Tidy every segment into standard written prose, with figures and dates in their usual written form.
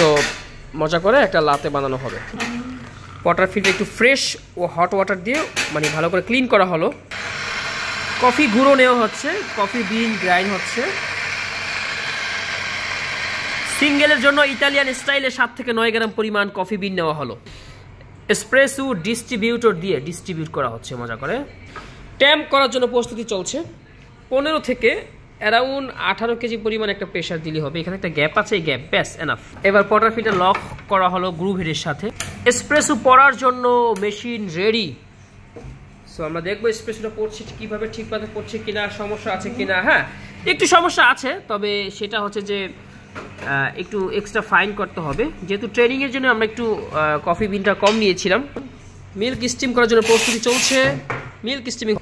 তো মজা করে একটা লাতে বানানো হবে। ওয়াটার ফিল্টার একটু ফ্রেশ ও হট ওয়াটার দিয়ে মানে ভালো করে ক্লিন করা হলো। কফি গুঁড়ো নেওয়া হচ্ছে, কফি বিন গ্রাইন্ড হচ্ছে। সিঙ্গেলের জন্য ইতালিয়ান স্টাইলে 7 থেকে 9 গ্রাম পরিমাণ কফি বিন নেওয়া হলো। এসপ্রেসো ডিস্ট্রিবিউটর দিয়ে ডিস্ট্রিবিউট করা হচ্ছে মজা করে। ট্যাম্প করার জন্য প্রস্তুতি চলছে। 15 থেকে অ্যারাউন্ড 18 কেজি পরিমাণ একটা প্রেশার দিলে হবে। এখানে একটা গ্যাপ আছে, এই গ্যাপ ব্যাস এনাফ। এবার ওয়াটার ফিল্টার লক করা হলো গ্রুভ হেডের সাথে। এসপ্রেসো পড়ার জন্য মেশিন রেডি। সো আমরা দেখবো এসপ্রেসোটা পড়ছে কীভাবে, ঠিকভাবে পড়ছে কিনা, সমস্যা আছে কিনা। হ্যাঁ, একটু সমস্যা আছে, তবে সেটা হচ্ছে যে একটু এক্সট্রা ফাইন করতে হবে, যেহেতু ট্রেনিংয়ের জন্য আমরা একটু কফি বিনটা কম নিয়েছিলাম। মিল্ক স্টিম করার জন্য প্রস্তুতি চলছে। মিল্ক স্টিমিং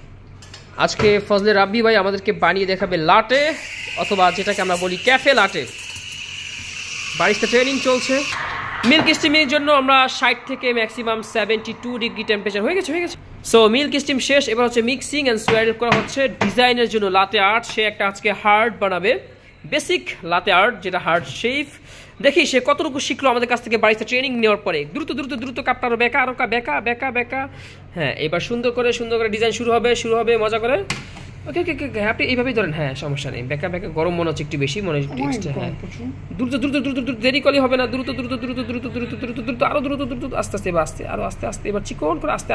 আজকে ফজলে রাব্বি ভাই আমাদেরকে বানিয়ে দেখাবে লাটে, অথবা যেটাকে আমরা বলি ক্যাফে লাটে। বারিস্তা ট্রেনিং চলছে। মিল্ক স্টিমিংয়ের জন্য আমরা 60 থেকে ম্যাক্সিমাম 72 ডিগ্রি টেম্পারেচার হয়ে গেছে। সো মিল্ক স্টিম শেষ, এবার হচ্ছে মিক্সিং অ্যান্ড সোয়াইড করা হচ্ছে। ডিজাইনের জন্য লাতে আর্ট, সে একটা আজকে হার্ড বানাবে, বেসিক লাতে আর্ট, যেটা হার্ড শেপ। দেখি সে কতটুকু শিখলো আমাদের কাছ থেকে বারিস্তা ট্রেনিং নেওয়ার পরে। দ্রুত কাপটা আরো বেকা, আরো বেকা। হ্যাঁ, এবার সুন্দর করে ডিজাইন শুরু হবে মজা করে। ওকে আপনি এইভাবেই ধরেন। হ্যাঁ, সমস্যা নেই। বেকা গরম মনে হচ্ছে একটু বেশি, মনে হচ্ছে একটু এক্সট্রা। হ্যাঁ, দ্রুত দেরি করলে হবে না। দ্রুত আরো দ্রুত আস্তে আস্তে, আরো আস্তে, এবার চিকন করে আস্তে।